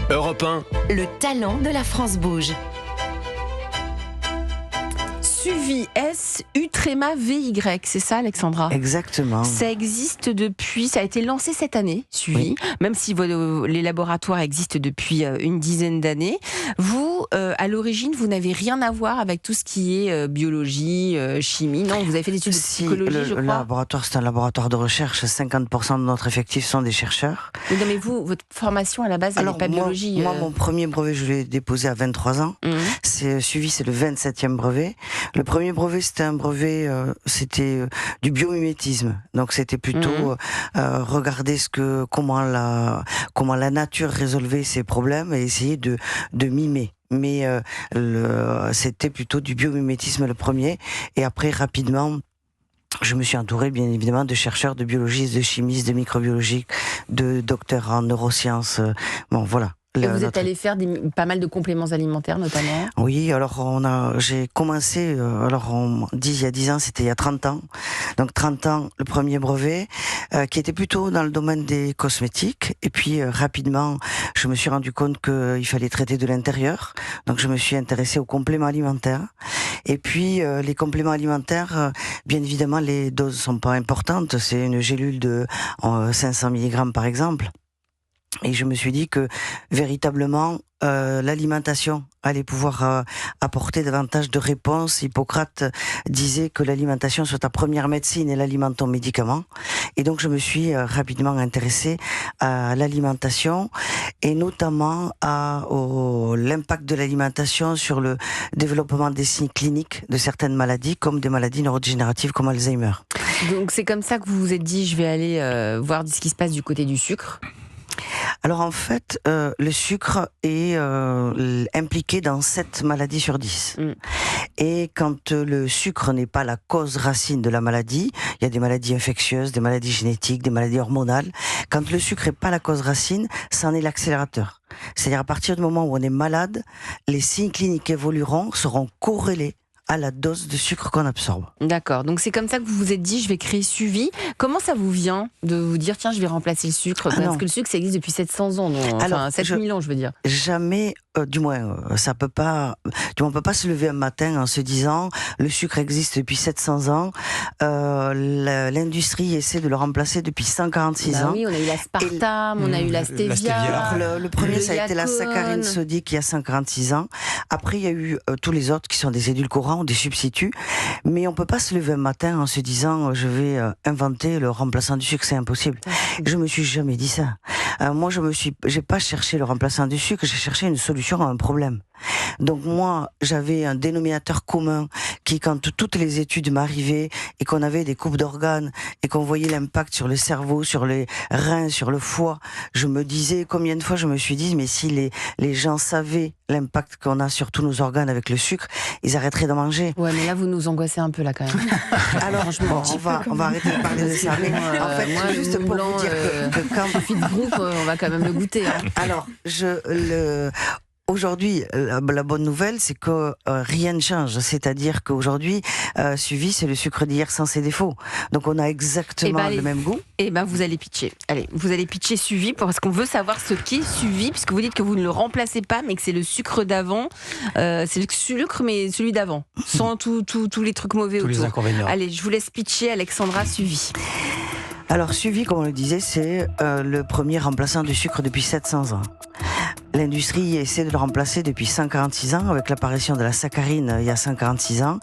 Europe 1. Le talent de la France bouge. Suvi, S-U-V-Y, c'est ça Alexandra ? Exactement. Ça existe depuis, ça a été lancé cette année, Suvi, Oui. même si les laboratoires existent depuis une dizaine d'années. Vous, à l'origine, vous n'avez rien à voir avec tout ce qui est biologie, chimie, non ? Vous avez fait des études de psychologie, je le crois. laboratoire, c'est un laboratoire de recherche. 50% de notre effectif sont des chercheurs. Mais non, mais vous, votre formation à la base, elle n'est pas biologie. Moi, mon premier brevet, je l'ai déposé à 23 ans. C'est Suvi, c'est le 27e brevet. Le premier brevet, c'était un brevet, du biomimétisme. Donc, c'était plutôt regarder comment la nature résolvait ses problèmes et essayer de mimer. Mais c'était plutôt du biomimétisme le premier. Et après, rapidement, je me suis entouré, bien évidemment, de chercheurs, de biologistes, de chimistes, de microbiologistes, de docteurs en neurosciences. Bon, voilà. Et vous êtes allé faire pas mal de compléments alimentaires, notamment ? Oui, alors j'ai commencé, on dit il y a 10 ans, c'était il y a 30 ans. Donc 30 ans, le premier brevet, qui était plutôt dans le domaine des cosmétiques. Et puis rapidement, je me suis rendu compte qu'il fallait traiter de l'intérieur. Donc je me suis intéressée aux compléments alimentaires. Et puis les compléments alimentaires, bien évidemment, les doses sont pas importantes. C'est une gélule de 500 mg par exemple. Et je me suis dit que véritablement l'alimentation allait pouvoir apporter davantage de réponses. Hippocrate disait que l'alimentation soit ta première médecine et l'aliment ton médicament. Et donc je me suis rapidement intéressée à l'alimentation et notamment à l'impact de l'alimentation sur le développement des signes cliniques de certaines maladies, comme des maladies neurodégénératives comme Alzheimer. Donc c'est comme ça que vous vous êtes dit, je vais aller voir ce qui se passe du côté du sucre. Alors en fait, le sucre est impliqué dans 7 maladies sur 10. Et quand le sucre n'est pas la cause racine de la maladie, il y a des maladies infectieuses, des maladies génétiques, des maladies hormonales. Quand le sucre n'est pas la cause racine, ça en est l'accélérateur. C'est-à-dire à partir du moment où on est malade, les signes cliniques évolueront, seront corrélés à la dose de sucre qu'on absorbe. D'accord, donc c'est comme ça que vous vous êtes dit, je vais créer Suvi. Comment ça vous vient de vous dire, tiens, je vais remplacer le sucre ? Parce que le sucre, ça existe depuis 700 ans, enfin 7000 ans, je veux dire. Jamais, du moins, on peut pas se lever un matin en se disant, le sucre existe depuis 700 ans, l'industrie essaie de le remplacer depuis 146 ans. Oui, on a eu l'aspartame, on a eu la stevia. Le premier, ça a été la saccharine sodique il y a 146 ans. Après, il y a eu tous les autres qui sont des édulcorants, des substituts, mais on peut pas se lever un matin en se disant je vais inventer le remplaçant du sucre, c'est impossible. Je me suis jamais dit ça. Moi, j'ai pas cherché le remplaçant du sucre, j'ai cherché une solution à un problème. Donc moi, j'avais un dénominateur commun qui, quand toutes les études m'arrivaient et qu'on avait des coupes d'organes et qu'on voyait l'impact sur le cerveau, sur les reins, sur le foie, je me disais, combien de fois je me suis dit, mais si les gens savaient l'impact qu'on a sur tous nos organes avec le sucre, ils arrêteraient de manger. Ouais, mais là, vous nous angoissez un peu, là, quand même. Alors, on va arrêter de parler de ça. Mais en fait, moi, juste pour vous dire que quand... Fit Group, on va quand même le goûter. Hein. Alors, aujourd'hui, la bonne nouvelle, c'est que rien ne change. C'est-à-dire qu'aujourd'hui, Suvi, c'est le sucre d'hier sans ses défauts. Donc on a exactement le même goût. Et vous allez pitcher. Allez, vous allez pitcher Suvi parce qu'on veut savoir ce qu'est Suvi, puisque vous dites que vous ne le remplacez pas, mais que c'est le sucre d'avant. C'est le sucre, mais celui d'avant, sans tous les trucs mauvais autour. Tous les inconvénients. Allez, je vous laisse pitcher, Alexandra, Suvi. Alors Suvi, comme on le disait, c'est le premier remplaçant du sucre depuis 700 ans. L'industrie essaie de le remplacer depuis 146 ans avec l'apparition de la saccharine il y a 146 ans.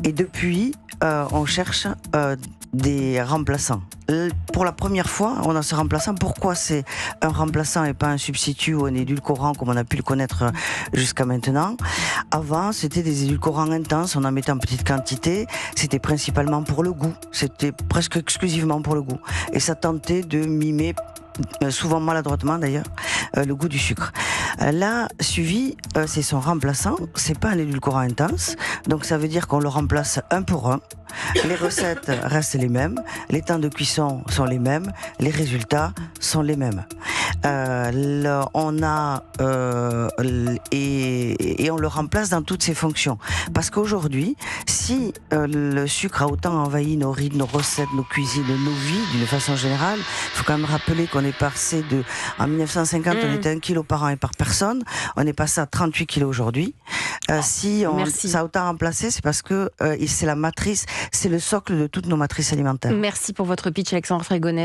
Et depuis, on cherche des remplaçants. Pour la première fois, on a ce remplaçant. Pourquoi c'est un remplaçant et pas un substitut ou un édulcorant comme on a pu le connaître jusqu'à maintenant ? Avant, c'était des édulcorants intenses, on en mettait en petite quantité. C'était principalement pour le goût. C'était presque exclusivement pour le goût. Et ça tentait de mimer, souvent maladroitement d'ailleurs, le goût du sucre. Là, Suvi, c'est son remplaçant, c'est pas un édulcorant intense, donc ça veut dire qu'on le remplace un pour un. Les recettes restent les mêmes, les temps de cuisson sont les mêmes, les résultats sont les mêmes. On a et on le remplace dans toutes ses fonctions. Parce qu'aujourd'hui, si le sucre a autant envahi nos rides, nos recettes, nos cuisines, nos vies d'une façon générale, il faut quand même rappeler qu'on est passé en 1950, on était 1 kilo par an et par personne, on est passé à 38 kilos aujourd'hui. Ça a autant remplacé, c'est parce que c'est la matrice, c'est le socle de toutes nos matrices alimentaires. Merci pour votre pitch, Alexandre Frégonèse.